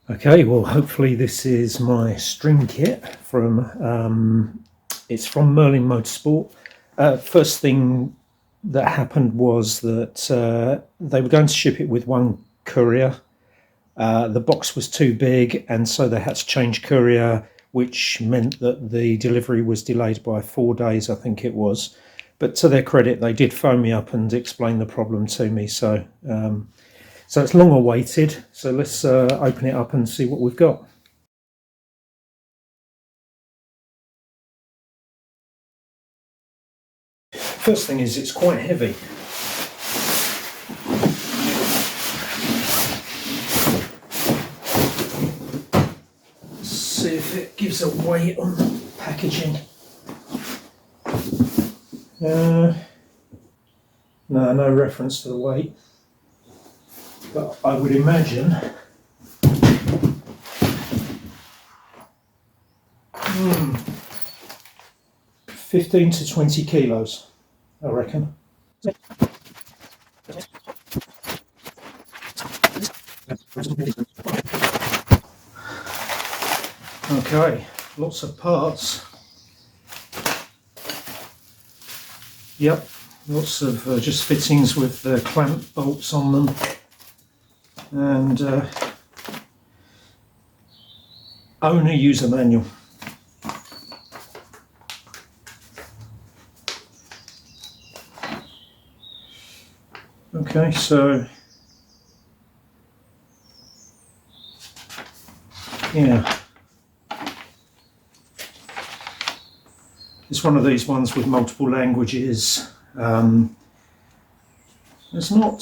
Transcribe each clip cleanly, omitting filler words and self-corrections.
Okay, well, hopefully this is my string kit from it's from Merlin Motorsport. First thing that happened was that they were going to ship it with one courier. The box was too big, and so they had to change courier, which meant that the delivery was delayed by 4 days, I think it was. But to their credit, they did phone me up and explain the problem to me. So it's long awaited. So let's open it up and see what we've got. First thing is it's quite heavy. Let's see if it gives a weight on the packaging. No, no reference to the weight. But I would imagine 15 to 20 kilos, I reckon. Okay, lots of parts. Yep, lots of just fittings with clamp bolts on them, and owner user manual. Okay, so yeah, it's one of these ones with multiple languages. There's not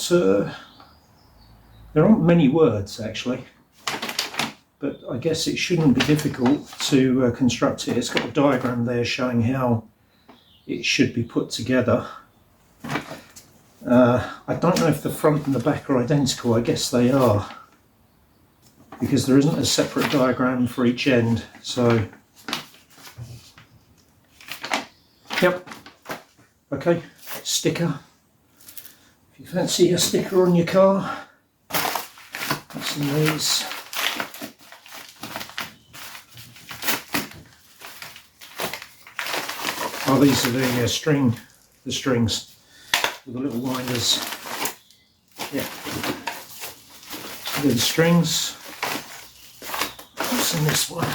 there aren't many words actually, but I guess it shouldn't be difficult to construct it. It's got a diagram there showing how it should be put together. I don't know if the front and the back are identical. I guess they are, because there isn't a separate diagram for each end. So, yep. Okay, sticker. If you fancy a sticker on your car, that's in these. Oh, these are the strings with the little winders. Yeah, they're the strings. What's in this one?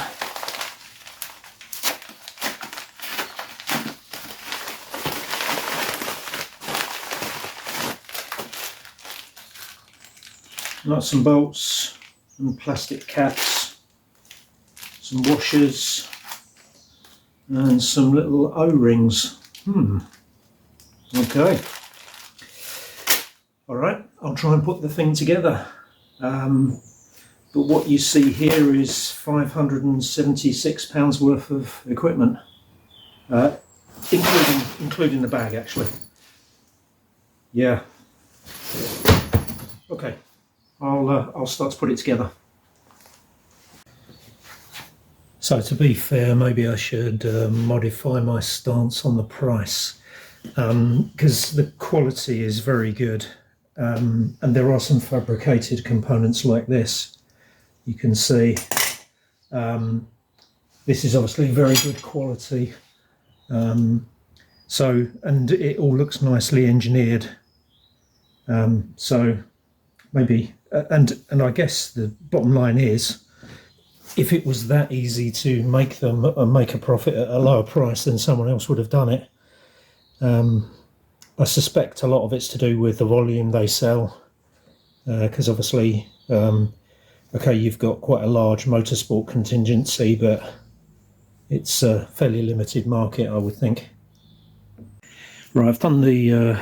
Nuts and bolts and plastic caps, some washers and some little O-rings. Okay. All right, I'll try and put the thing together. But what you see here is £576 worth of equipment, including the bag actually. Yeah. Okay. I'll start to put it together. So to be fair, maybe I should modify my stance on the price, because the quality is very good, and there are some fabricated components like this. You can see this is obviously very good quality, and it all looks nicely engineered. So maybe, and I guess the bottom line is, if it was that easy to make them make a profit at a lower price, then someone else would have done it. I suspect a lot of it's to do with the volume they sell, because obviously, okay, you've got quite a large motorsport contingency, but it's a fairly limited market, I would think. Right, I've done the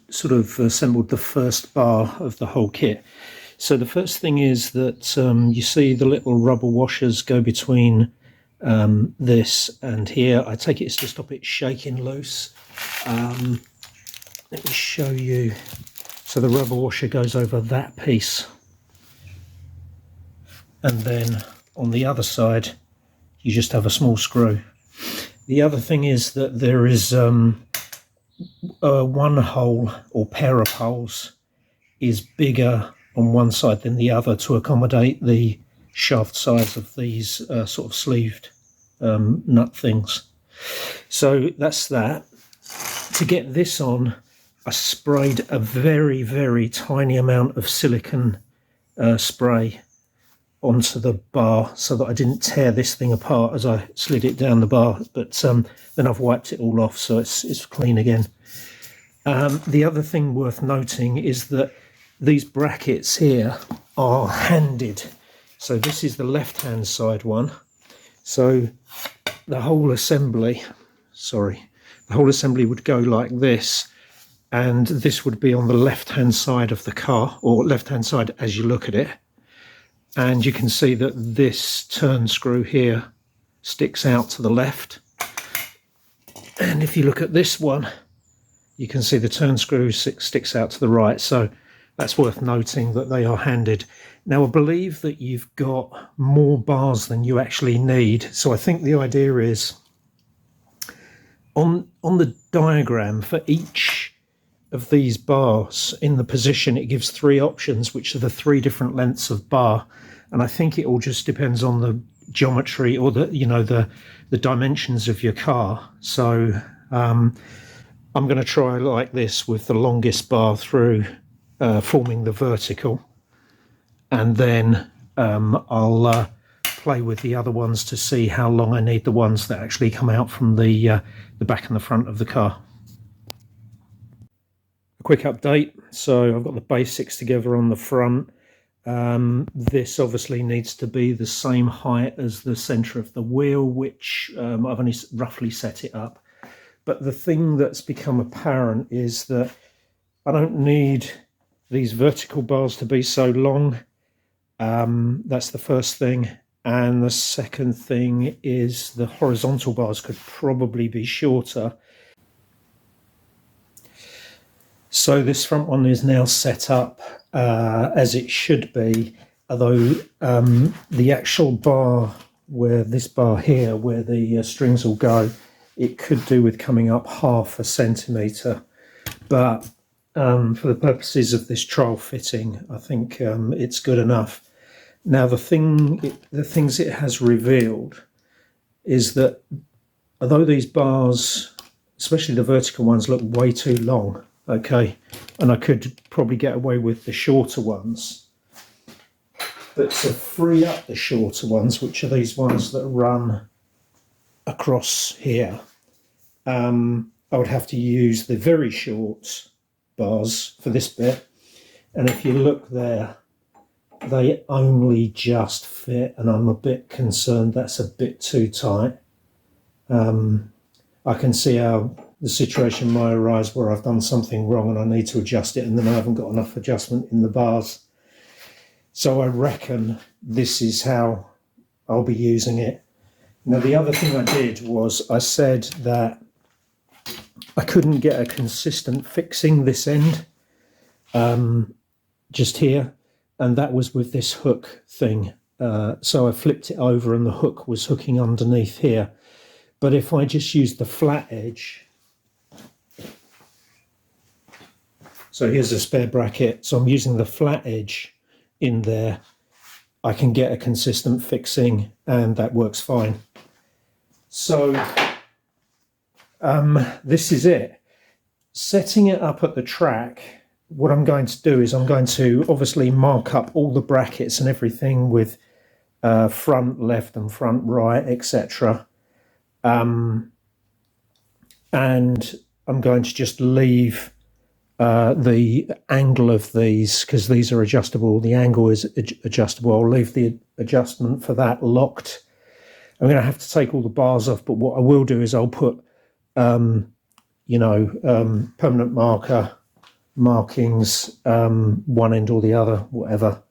sort of assembled the first bar of the whole kit. So the first thing is that you see the little rubber washers go between this and here. I take it it's to stop it shaking loose. Let me show you. So the rubber washer goes over that piece, and then on the other side you just have a small screw. The other thing is that there is one hole or pair of holes is bigger on one side than the other to accommodate the shaft size of these sort of sleeved nut things. So that's that. To get this on, I sprayed a very, very tiny amount of silicone spray onto the bar so that I didn't tear this thing apart as I slid it down the bar, but then I've wiped it all off, so it's clean again. The other thing worth noting is that these brackets here are handed. So this is the left-hand side one. So the whole assembly, would go like this, and this would be on the left-hand side of the car, or left-hand side as you look at it. And you can see that this turn screw here sticks out to the left. And if you look at this one, you can see the turn screw sticks out to the right. So that's worth noting that they are handed. Now, I believe that you've got more bars than you actually need. So I think the idea is on the diagram for each of these bars in the position, it gives 3 options, which are the 3 different lengths of bar. And I think it all just depends on the geometry or the dimensions of your car. So I'm going to try like this with the longest bar through, forming the vertical, and then I'll play with the other ones to see how long I need the ones that actually come out from the back and the front of the car. A quick update. So I've got the basics together on the front. This obviously needs to be the same height as the center of the wheel, which I've only roughly set it up. But the thing that's become apparent is that I don't need these vertical bars to be so long. That's the first thing. And the second thing is the horizontal bars could probably be shorter. So this front one is now set up as it should be, although the actual bar, where this bar here, where the strings will go, it could do with coming up 1/2 centimetre. But for the purposes of this trial fitting, I think it's good enough. Now, the things it has revealed is that although these bars, especially the vertical ones, look way too long, okay, and I could probably get away with the shorter ones, but to free up the shorter ones, which are these ones that run across here, I would have to use the very short bars for this bit. And if you look there, they only just fit, and I'm a bit concerned that's a bit too tight. I can see how the situation might arise where I've done something wrong and I need to adjust it, and then I haven't got enough adjustment in the bars. So I reckon this is how I'll be using it. Now, the other thing I did was I said that I couldn't get a consistent fixing this end, just here, and that was with this hook thing. So I flipped it over and the hook was hooking underneath here. But if I just use the flat edge, so here's a spare bracket, so I'm using the flat edge in there, I can get a consistent fixing, and that works fine. So this is it. Setting it up at the track, what I'm going to do is I'm going to obviously mark up all the brackets and everything with front left and front right, etc. And I'm going to just leave the angle of these, because these are adjustable, the angle is adjustable. I'll leave the adjustment for that locked. I'm going to have to take all the bars off, but what I will do is I'll put, permanent markings, one end or the other, whatever,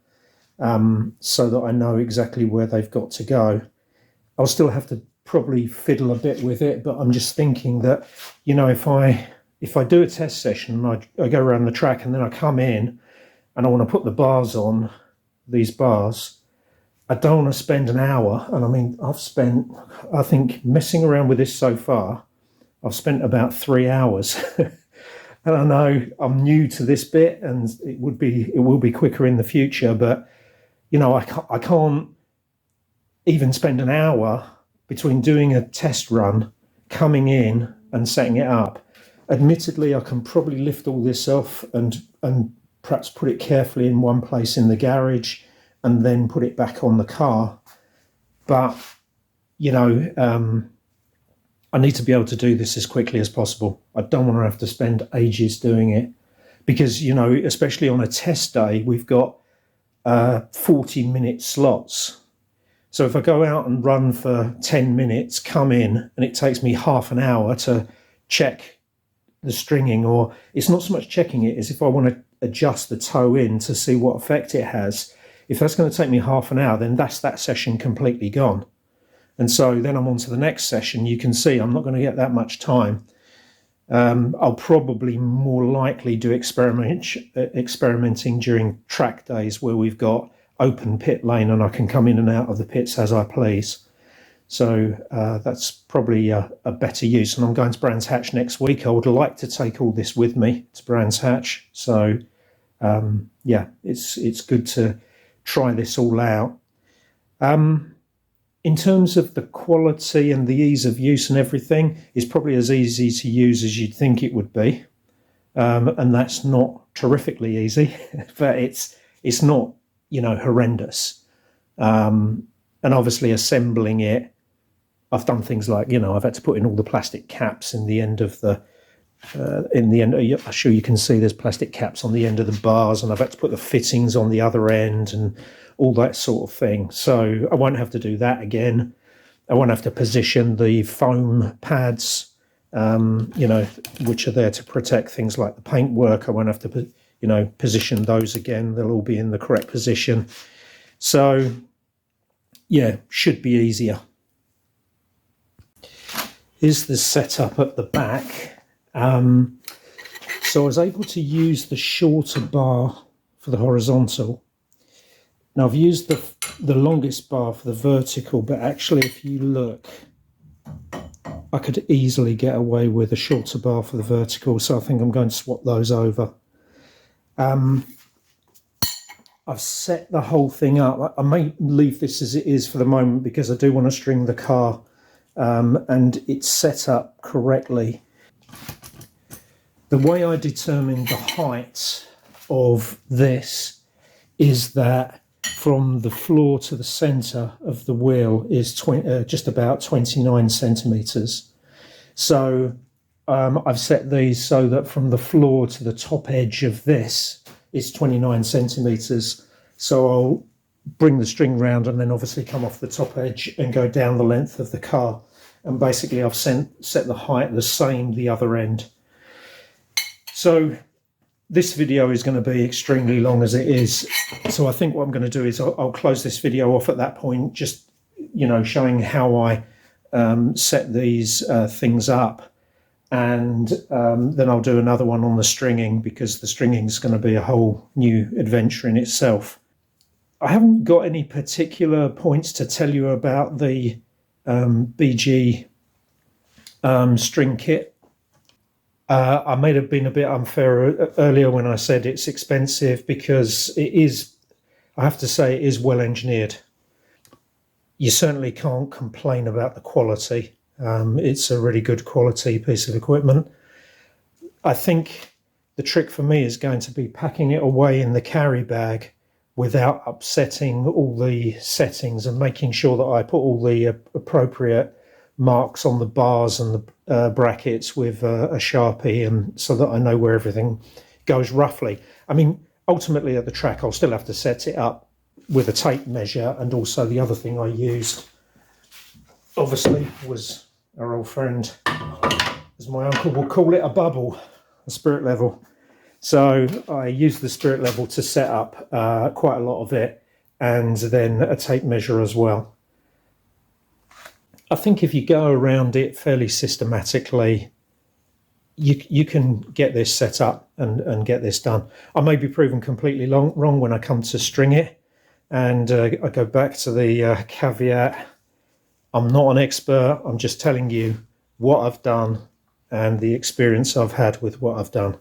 so that I know exactly where they've got to go. I'll still have to probably fiddle a bit with it, but I'm just thinking that, if I do a test session and I go around the track and then I come in and I want to put the bars on, these bars, I don't want to spend an hour. And I mean, I've spent, I think, messing around with this so far, I've spent about 3 hours. And I know I'm new to this bit, and it will be quicker in the future, but I can't even spend an hour between doing a test run, coming in and setting it up. Admittedly, I can probably lift all this off and perhaps put it carefully in one place in the garage and then put it back on the car. But, you know, I need to be able to do this as quickly as possible. I don't want to have to spend ages doing it because, you know, especially on a test day, we've got 40-minute slots. So if I go out and run for 10 minutes, come in, and it takes me half an hour to check the stringing, or it's not so much checking it as if I want to adjust the toe in to see what effect it has. If that's going to take me half an hour, then that's that session completely gone. And so then I'm on to the next session. You can see I'm not going to get that much time. I'll probably more likely do experimenting during track days where we've got open pit lane and I can come in and out of the pits as I please. So that's probably a better use. And I'm going to Brands Hatch next week. I would like to take all this with me to Brands Hatch. So yeah, it's good to try this all out. In terms of the quality and the ease of use and everything, it's probably as easy to use as you'd think it would be. And that's not terrifically easy, but it's not, you know, horrendous. And obviously assembling it, I've done things like, you know, I've had to put in all the plastic caps in the end of the, I'm sure you can see there's plastic caps on the end of the bars, and I've had to put the fittings on the other end and all that sort of thing. So I won't have to do that again. I won't have to position the foam pads, you know, which are there to protect things like the paintwork. I won't have to, you know, position those again. They'll all be in the correct position. So yeah, should be easier. Here's the setup at the back. So I was able to use the shorter bar for the horizontal. Now I've used the longest bar for the vertical, but actually if you look, I could easily get away with a shorter bar for the vertical, so I think I'm going to swap those over. I've set the whole thing up. I may leave this as it is for the moment because I do want to string the car, and it's set up correctly. The way I determined the height of this is that from the floor to the centre of the wheel is just about 29 centimetres. So I've set these so that from the floor to the top edge of this is 29 centimetres. So I'll bring the string round and then obviously come off the top edge and go down the length of the car. And basically I've set the height the same the other end. So this video is going to be extremely long as it is. So I think what I'm going to do is I'll close this video off at that point, just, you know, showing how I set these things up. And then I'll do another one on the stringing, because the stringing is going to be a whole new adventure in itself. I haven't got any particular points to tell you about the BG string kit. I may have been a bit unfair earlier when I said it's expensive, because it is, I have to say, it is well engineered. You certainly can't complain about the quality. It's a really good quality piece of equipment. I think the trick for me is going to be packing it away in the carry bag without upsetting all the settings, and making sure that I put all the appropriate marks on the bars and the brackets with a Sharpie, and so that I know where everything goes roughly. I mean, ultimately at the track I'll still have to set it up with a tape measure, and also the other thing I used obviously was our old friend, as my uncle will call it, a bubble, a spirit level. So I used the spirit level to set up quite a lot of it, and then a tape measure as well. I think if you go around it fairly systematically, you can get this set up and get this done. I may be proven completely wrong when I come to string it, and I go back to the caveat. I'm not an expert. I'm just telling you what I've done and the experience I've had with what I've done.